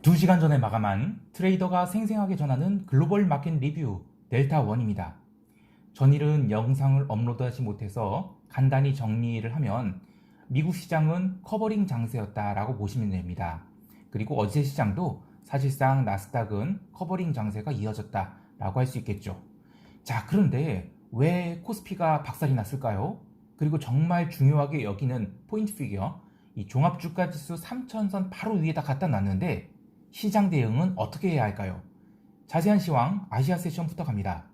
2시간 전에 마감한 트레이더가 생생하게 전하는 글로벌 마켓 리뷰 델타1입니다. 전일은 영상을 업로드하지 못해서 간단히 정리를 하면 미국 시장은 커버링 장세였다라고 보시면 됩니다. 그리고 어제 시장도 사실상 나스닥은 커버링 장세가 이어졌다라고 할 수 있겠죠. 자, 그런데 왜 코스피가 박살이 났을까요? 그리고 정말 중요하게 여기는 포인트 피겨, 이 종합주가지수 3000선 바로 위에다 갖다 놨는데 시장 대응은 어떻게 해야 할까요? 자세한 시황 아시아 세션부터 갑니다.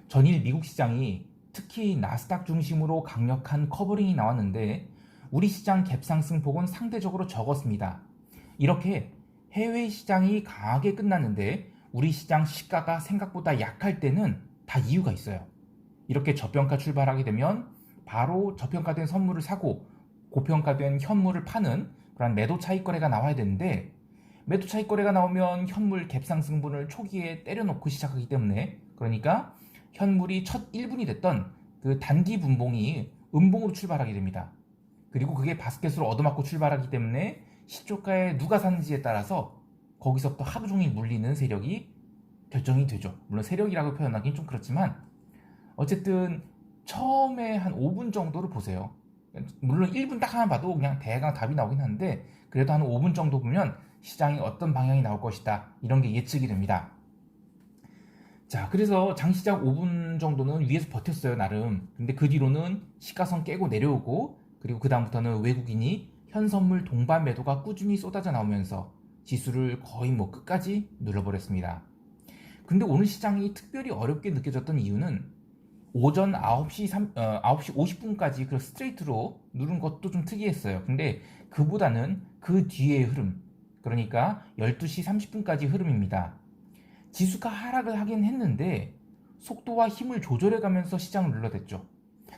전일 미국 시장이 특히 나스닥 중심으로 강력한 커버링이 나왔는데 우리 시장 갭상승폭은 상대적으로 적었습니다. 이렇게 해외 시장이 강하게 끝났는데 우리 시장 시가가 생각보다 약할 때는 다 이유가 있어요. 이렇게 저평가 출발하게 되면 바로 저평가된 선물을 사고 고평가된 현물을 파는 그런 매도 차익 거래가 나와야 되는데 매도 차익 거래가 나오면 현물 갭상승분을 초기에 때려놓고 시작하기 때문에, 그러니까 현물이 첫 1분이 됐던 그 단기 분봉이 음봉으로 출발하게 됩니다. 그리고 그게 바스켓으로 얻어맞고 출발하기 때문에 시초가에 누가 샀는지에 따라서 거기서부터 하루 종일 물리는 세력이 결정이 되죠. 물론 세력이라고 표현하기는 좀 그렇지만 어쨌든 처음에 한 5분 정도를 보세요. 물론 1분 딱 하나 봐도 그냥 대강 답이 나오긴 하는데 그래도 한 5분 정도 보면 시장이 어떤 방향이 나올 것이다, 이런 게 예측이 됩니다. 자, 그래서 장시장 5분 정도는 위에서 버텼어요, 나름. 근데 그 뒤로는 시가선 깨고 내려오고, 그리고 그 다음부터는 외국인이 현선물 동반 매도가 꾸준히 쏟아져 나오면서 지수를 거의 뭐 끝까지 눌러버렸습니다. 근데 오늘 시장이 특별히 어렵게 느껴졌던 이유는 오전 9시 50분까지 그 스트레이트로 누른 것도 좀 특이했어요. 근데 그보다는 그 뒤의 흐름, 그러니까 12시 30분까지 흐름입니다. 지수가 하락을 하긴 했는데 속도와 힘을 조절해가면서 시장을 눌러댔죠.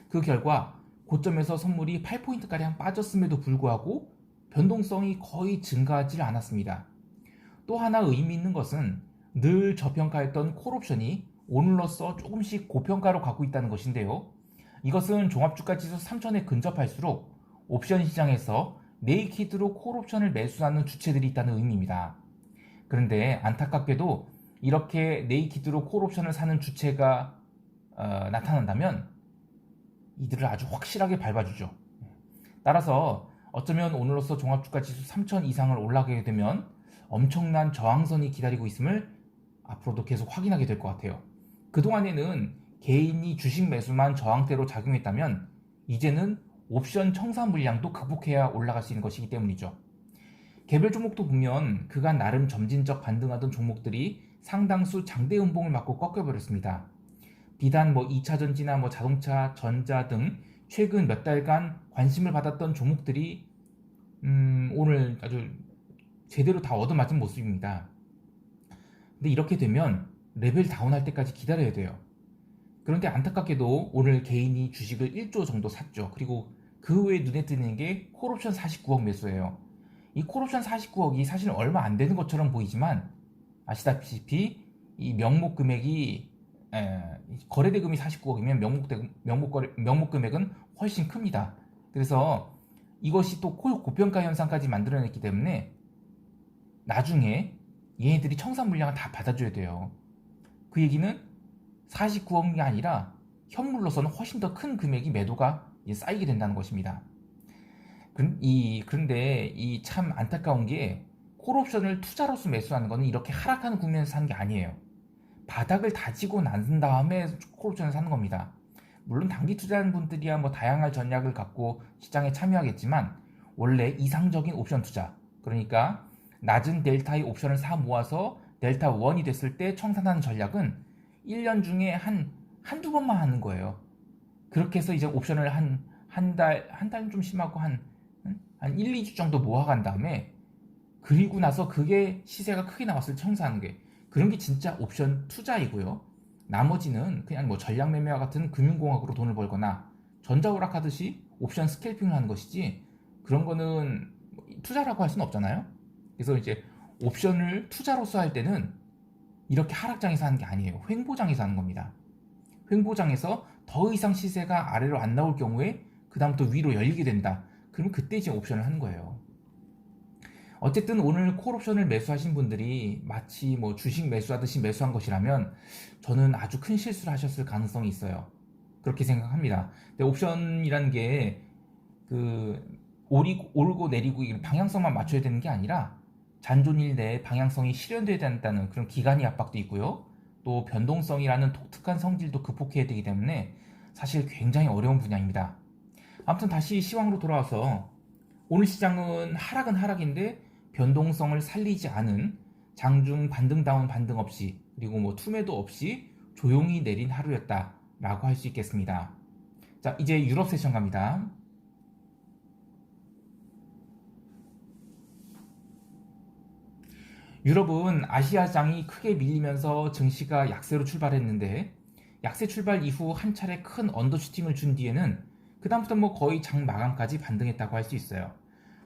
그 결과 고점에서 선물이 8포인트가량 빠졌음에도 불구하고 변동성이 거의 증가하지 않았습니다. 또 하나 의미 있는 것은 늘 저평가했던 콜옵션이 오늘로써 조금씩 고평가로 가고 있다는 것인데요. 이것은 종합주가지수 3000에 근접할수록 옵션 시장에서 네이키드로 콜옵션을 매수하는 주체들이 있다는 의미입니다. 그런데 안타깝게도 이렇게 네이키드로 콜옵션을 사는 주체가 나타난다면 이들을 아주 확실하게 밟아주죠. 따라서 어쩌면 오늘로써 종합주가지수 3000 이상을 올라가게 되면 엄청난 저항선이 기다리고 있음을 앞으로도 계속 확인하게 될 것 같아요. 그동안에는 개인이 주식 매수만 저항대로 작용했다면 이제는 옵션 청산 물량도 극복해야 올라갈 수 있는 것이기 때문이죠. 개별 종목도 보면 그간 나름 점진적 반등하던 종목들이 상당수 장대 음봉을 맞고 꺾여버렸습니다. 비단 2차전지나 자동차, 전자 등 최근 몇 달간 관심을 받았던 종목들이 오늘 아주 제대로 다 얻어맞은 모습입니다. 근데 이렇게 되면 레벨 다운할 때까지 기다려야 돼요. 그런데 안타깝게도 오늘 개인이 주식을 1조 정도 샀죠. 그리고 그 외에 눈에 띄는 게 콜옵션 49억 매수예요. 이 콜옵션 49억이 사실 얼마 안 되는 것처럼 보이지만 아시다시피 이 명목 금액이 거래대금이 49억이면 명목 금액은 훨씬 큽니다. 그래서 이것이 또 고평가 현상까지 만들어냈기 때문에 나중에 얘네들이 청산 물량을 다 받아줘야 돼요. 그 얘기는 49억이 아니라 현물로서는 훨씬 더 큰 금액이 매도가 쌓이게 된다는 것입니다. 그런데 이 참 안타까운 게 콜옵션을 투자로서 매수하는 것은 이렇게 하락하는 국면에서 사는 게 아니에요. 바닥을 다지고 난 다음에 콜옵션을 사는 겁니다. 물론 단기 투자하는 분들이야 다양한 전략을 갖고 시장에 참여하겠지만 원래 이상적인 옵션 투자, 그러니까 낮은 델타의 옵션을 사 모아서 델타 1이 됐을 때 청산하는 전략은 1년 중에 한두 번만 하는 거예요. 그렇게 해서 이제 옵션을 한 달은 좀 심하고 한 1, 2주 정도 모아간 다음에 그리고 나서 그게 시세가 크게 나왔을 때 청산하는 게, 그런 게 진짜 옵션 투자이고요. 나머지는 그냥 전략 매매와 같은 금융공학으로 돈을 벌거나 전자오락 하듯이 옵션 스캘핑을 하는 것이지 그런 거는 투자라고 할 수는 없잖아요. 그래서 이제 옵션을 투자로서 할 때는 이렇게 하락장에서 하는 게 아니에요. 횡보장에서 하는 겁니다. 횡보장에서 더 이상 시세가 아래로 안 나올 경우에 그 다음부터 위로 열리게 된다. 그럼 그때 이제 옵션을 하는 거예요. 어쨌든 오늘 콜옵션을 매수하신 분들이 마치 뭐 주식 매수하듯이 매수한 것이라면 저는 아주 큰 실수를 하셨을 가능성이 있어요. 그렇게 생각합니다. 근데 옵션이라는 게 그 오르고 내리고 이 방향성만 맞춰야 되는 게 아니라 잔존일 내에 방향성이 실현돼야 된다는 그런 기간의 압박도 있고요. 또 변동성이라는 독특한 성질도 극복해야 되기 때문에 사실 굉장히 어려운 분야입니다. 아무튼 다시 시황으로 돌아와서 오늘 시장은 하락은 하락인데 변동성을 살리지 않은 장중 반등다운 반등 없이 그리고 뭐 투매도 없이 조용히 내린 하루였다라고 할 수 있겠습니다. 자, 이제 유럽 세션 갑니다. 유럽은 아시아장이 크게 밀리면서 증시가 약세로 출발했는데 약세 출발 이후 한 차례 큰 언더슈팅을 준 뒤에는 그다음부터 뭐 거의 장 마감까지 반등했다고 할 수 있어요.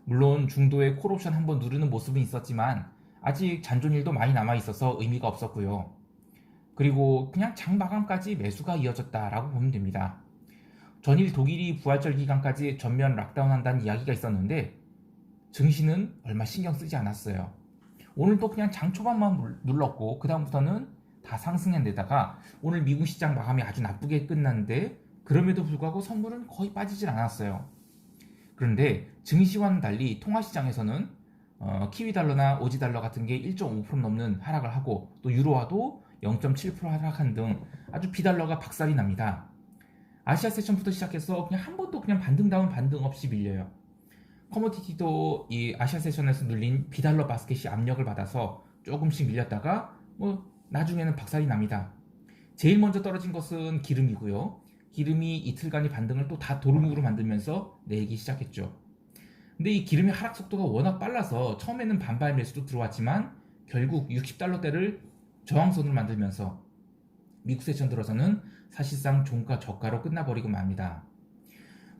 물론 중도에 콜옵션 한번 누르는 모습은 있었지만 아직 잔존일도 많이 남아 있어서 의미가 없었고요. 그리고 그냥 장 마감까지 매수가 이어졌다라고 보면 됩니다. 전일 독일이 부활절 기간까지 전면 락다운한다는 이야기가 있었는데 증시는 얼마 신경 쓰지 않았어요. 오늘도 그냥 장 초반만 눌렀고 그 다음부터는 다 상승한 데다가 오늘 미국 시장 마감이 아주 나쁘게 끝났는데 그럼에도 불구하고 선물은 거의 빠지질 않았어요. 그런데 증시와는 달리 통화시장에서는 키위 달러나 오지 달러 같은 게 1.5% 넘는 하락을 하고 또 유로화도 0.7% 하락한 등 아주 비달러가 박살이 납니다. 아시아 세션부터 시작해서 그냥 한 번도 그냥 반등다운 반등 없이 밀려요. 커머디티도 이 아시아 세션에서 눌린 비달러 바스켓이 압력을 받아서 조금씩 밀렸다가 뭐 나중에는 박살이 납니다. 제일 먼저 떨어진 것은 기름이고요. 기름이 이틀간의 반등을 또 다 도루묵으로 만들면서 내리기 시작했죠. 근데 이 기름의 하락 속도가 워낙 빨라서 처음에는 반발 매수도 들어왔지만 결국 60달러대를 저항선으로 만들면서 미국 세션 들어서는 사실상 종가 저가로 끝나버리고 맙니다.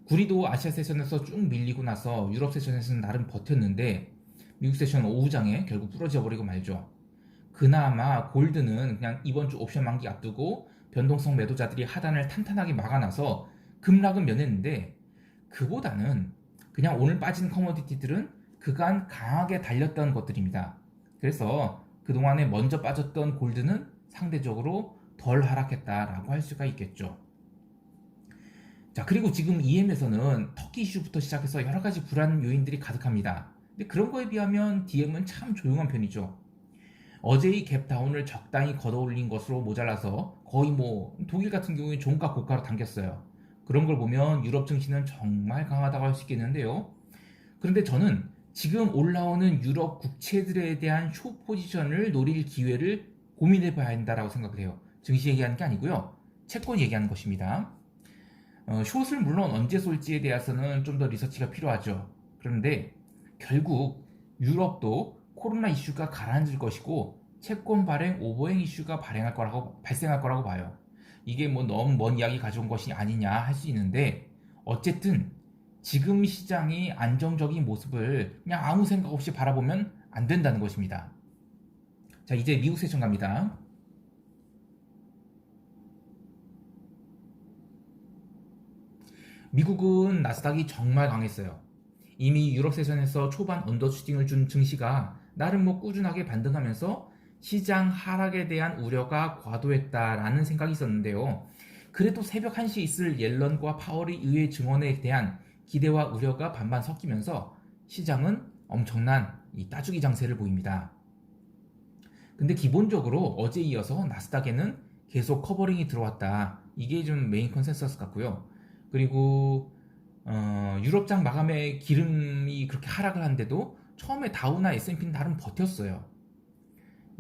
구리도 아시아 세션에서 쭉 밀리고 나서 유럽 세션에서는 나름 버텼는데 미국 세션 오후장에 결국 부러져 버리고 말죠. 그나마 골드는 그냥 이번 주 옵션 만기 앞두고 변동성 매도자들이 하단을 탄탄하게 막아놔서 급락은 면했는데 그보다는 그냥 오늘 빠진 커머디티들은 그간 강하게 달렸던 것들입니다. 그래서 그동안에 먼저 빠졌던 골드는 상대적으로 덜 하락했다라고 할 수가 있겠죠. 자, 그리고 지금 EM에서는 터키 이슈부터 시작해서 여러 가지 불안 요인들이 가득합니다. 근데 그런 거에 비하면 DM은 참 조용한 편이죠. 어제의 갭 다운을 적당히 걷어올린 것으로 모자라서 거의 뭐 독일 같은 경우에 종가 고가로 당겼어요. 그런 걸 보면 유럽 증시는 정말 강하다고 할 수 있겠는데요. 그런데 저는 지금 올라오는 유럽 국채들에 대한 숏 포지션을 노릴 기회를 고민해 봐야 한다고 생각을 해요. 증시 얘기하는 게 아니고요. 채권 얘기하는 것입니다. 숏을 물론 언제 쏠지에 대해서는 좀 더 리서치가 필요하죠. 그런데 결국 유럽도 코로나 이슈가 가라앉을 것이고 채권 발행 오버행 이슈가 발생할 거라고 봐요. 이게 뭐 너무 먼 이야기 가져온 것이 아니냐 할 수 있는데 어쨌든 지금 시장이 안정적인 모습을 그냥 아무 생각 없이 바라보면 안 된다는 것입니다. 자, 이제 미국 세션 갑니다. 미국은 나스닥이 정말 강했어요. 이미 유럽 세션에서 초반 언더슈팅을 준 증시가 나름 뭐 꾸준하게 반등하면서 시장 하락에 대한 우려가 과도했다라는 생각이 있었는데요. 그래도 새벽 1시에 있을 옐런과 파월의 의회 증언에 대한 기대와 우려가 반반 섞이면서 시장은 엄청난 이 따주기 장세를 보입니다. 근데 기본적으로 어제 이어서 나스닥에는 계속 커버링이 들어왔다. 이게 좀 메인 컨센서스 같고요. 그리고 유럽장 마감에 기름이 그렇게 하락을 한데도 처음에 다우나 S&P는 나름 버텼어요.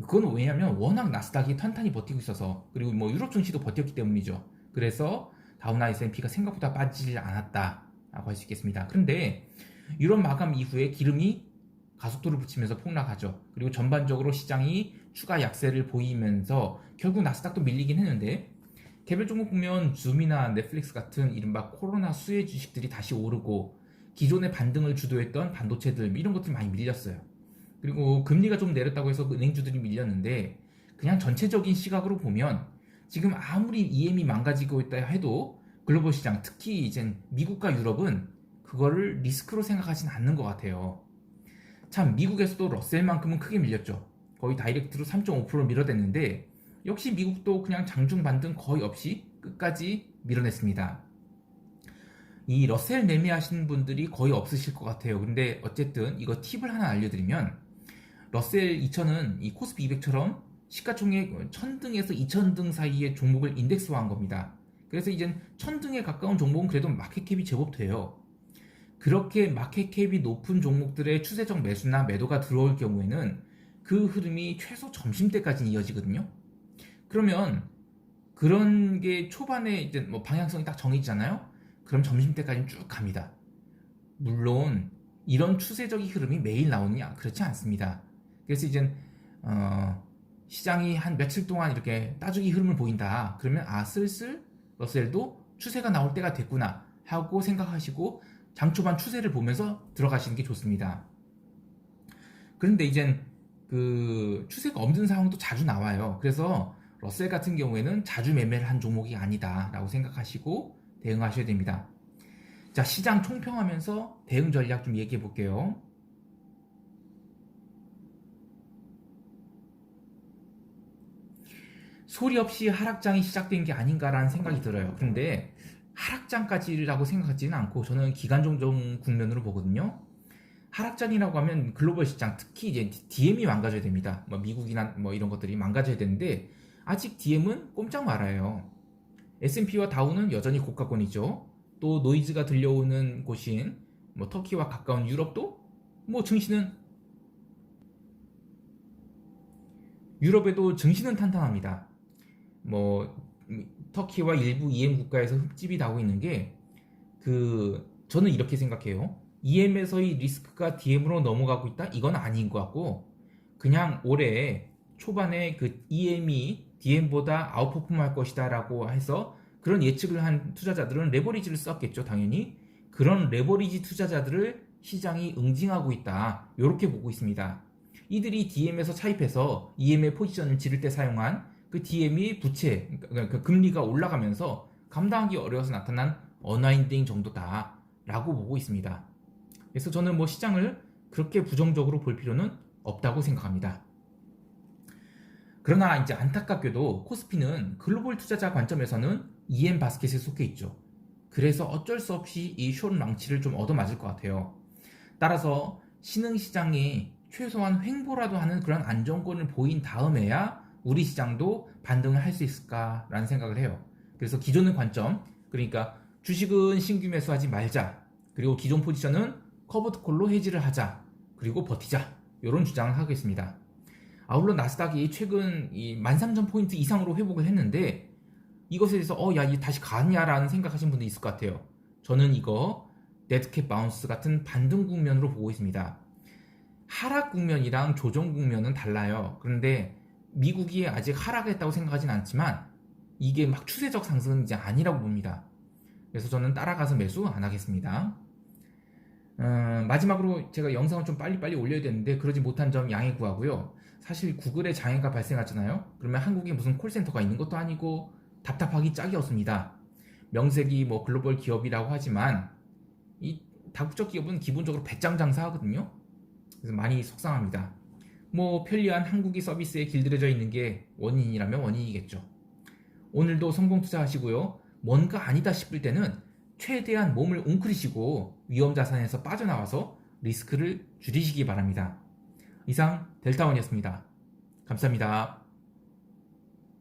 그건 왜냐하면 워낙 나스닥이 탄탄히 버티고 있어서 그리고 뭐 유럽 증시도 버텼기 때문이죠. 그래서 다우나 S&P가 생각보다 빠지지 않았다라고 할 수 있겠습니다. 그런데 유럽 마감 이후에 기름이 가속도를 붙이면서 폭락하죠. 그리고 전반적으로 시장이 추가 약세를 보이면서 결국 나스닥도 밀리긴 했는데 개별 종목 보면 줌이나 넷플릭스 같은 이른바 코로나 수혜 주식들이 다시 오르고 기존의 반등을 주도했던 반도체들 이런 것들이 많이 밀렸어요. 그리고 금리가 좀 내렸다고 해서 은행주들이 밀렸는데 그냥 전체적인 시각으로 보면 지금 아무리 EM이 망가지고 있다 해도 글로벌 시장 특히 이제 미국과 유럽은 그거를 리스크로 생각하진 않는 것 같아요. 참 미국에서도 러셀만큼은 크게 밀렸죠. 거의 다이렉트로 3.5% 밀어댔는데 역시 미국도 그냥 장중 반등 거의 없이 끝까지 밀어냈습니다. 이 러셀 매매하시는 분들이 거의 없으실 것 같아요. 근데 어쨌든 이거 팁을 하나 알려드리면 러셀 2000은 이 코스피 200처럼 시가총액 1000등에서 2000등 사이의 종목을 인덱스화한 겁니다. 그래서 이젠 1000등에 가까운 종목은 그래도 마켓캡이 제법 돼요. 그렇게 마켓캡이 높은 종목들의 추세적 매수나 매도가 들어올 경우에는 그 흐름이 최소 점심때까지 이어지거든요. 그러면 그런 게 초반에 이제 뭐 방향성이 딱 정해지잖아요. 그럼 점심때까지는 쭉 갑니다. 물론 이런 추세적인 흐름이 매일 나오느냐? 그렇지 않습니다. 그래서 이제 시장이 한 며칠 동안 이렇게 따주기 흐름을 보인다. 그러면 슬슬 러셀도 추세가 나올 때가 됐구나 하고 생각하시고 장초반 추세를 보면서 들어가시는 게 좋습니다. 그런데 이젠 그 추세가 없는 상황도 자주 나와요. 그래서 러셀 같은 경우에는 자주 매매를 한 종목이 아니다 라고 생각하시고 대응하셔야 됩니다. 자, 시장 총평하면서 대응 전략 좀 얘기해 볼게요. 소리 없이 하락장이 시작된 게 아닌가라는 생각이 들어요. 그런데 하락장까지라고 생각하지는 않고 저는 기간종종 국면으로 보거든요. 하락장이라고 하면 글로벌 시장, 특히 이제 DM이 망가져야 됩니다. 뭐 미국이나 뭐 이런 것들이 망가져야 되는데 아직 DM은 꼼짝 말아요. S&P와 다우는 여전히 고가권이죠. 또 노이즈가 들려오는 곳인 뭐 터키와 가까운 유럽도 뭐 유럽에도 증시는 탄탄합니다. 뭐 터키와 일부 EM 국가에서 흠집이 나고 있는 게 저는 이렇게 생각해요. EM에서의 리스크가 DM으로 넘어가고 있다? 이건 아닌 것 같고 그냥 올해 초반에 그 EM이 DM보다 아웃퍼폼 할 것이다 라고 해서 그런 예측을 한 투자자들은 레버리지를 썼겠죠, 당연히. 그런 레버리지 투자자들을 시장이 응징하고 있다, 이렇게 보고 있습니다. 이들이 DM에서 차입해서 EM의 포지션을 지를 때 사용한 그 DM이 부채, 그러니까 금리가 올라가면서 감당하기 어려워서 나타난 언와인딩 정도다 라고 보고 있습니다. 그래서 저는 뭐 시장을 그렇게 부정적으로 볼 필요는 없다고 생각합니다. 그러나 이제 안타깝게도 코스피는 글로벌 투자자 관점에서는 EM 바스켓에 속해 있죠. 그래서 어쩔 수 없이 이 숏 망치를 좀 얻어맞을 것 같아요. 따라서 신흥시장이 최소한 횡보라도 하는 그런 안정권을 보인 다음에야 우리 시장도 반등을 할 수 있을까라는 생각을 해요. 그래서 기존의 관점, 그러니까 주식은 신규 매수하지 말자, 그리고 기존 포지션은 커버드 콜로 해지를 하자, 그리고 버티자, 이런 주장을 하겠습니다. 물론 나스닥이 최근 이 13,000포인트 이상으로 회복을 했는데 이것에 대해서 야, 이 다시 가냐라는 생각하시는 분도 있을 것 같아요. 저는 이거 데드캣 바운스 같은 반등 국면으로 보고 있습니다. 하락 국면이랑 조정 국면은 달라요. 그런데 미국이 아직 하락했다고 생각하진 않지만 이게 막 추세적 상승은 이제 아니라고 봅니다. 그래서 저는 따라가서 매수 안 하겠습니다. 마지막으로 제가 영상을 좀 빨리빨리 올려야 되는데 그러지 못한 점 양해 구하고요. 사실 구글에 장애가 발생하잖아요. 그러면 한국에 무슨 콜센터가 있는 것도 아니고 답답하기 짝이 없습니다. 명색이 뭐 글로벌 기업이라고 하지만 이 다국적 기업은 기본적으로 배짱 장사하거든요. 그래서 많이 속상합니다. 뭐 편리한 한국이 서비스에 길들여져 있는 게 원인이라면 원인이겠죠. 오늘도 성공 투자하시고요. 뭔가 아니다 싶을 때는 최대한 몸을 웅크리시고 위험 자산에서 빠져나와서 리스크를 줄이시기 바랍니다. 이상 델타원이었습니다. 감사합니다.